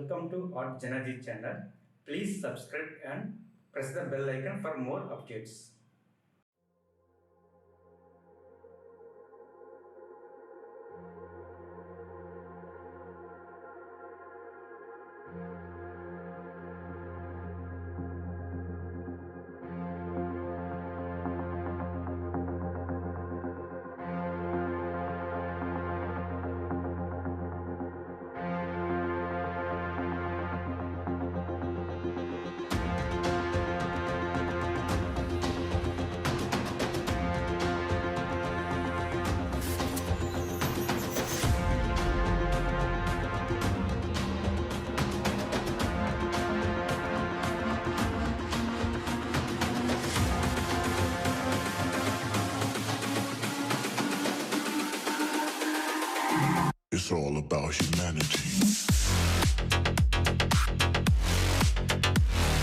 Welcome to JanaG channel. Please subscribe and press the bell icon for more updates. It's all about humanity.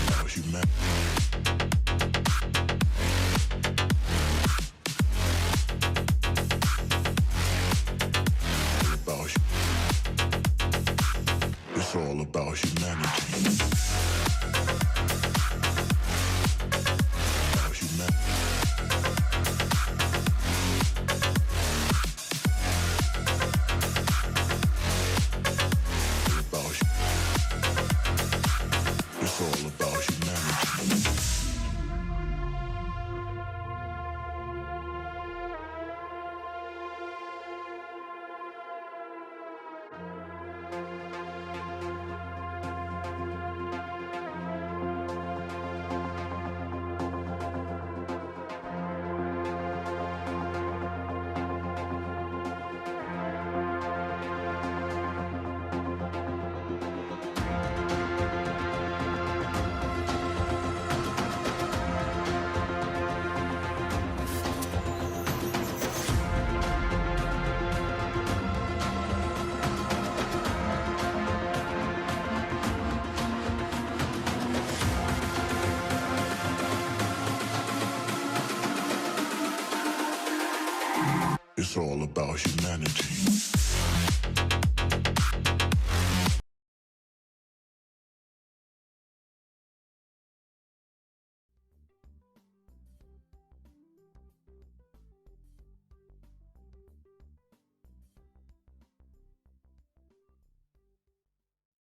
About humanity. It's all about humanity. About humanity. It's all about humanity. It's all about humanity.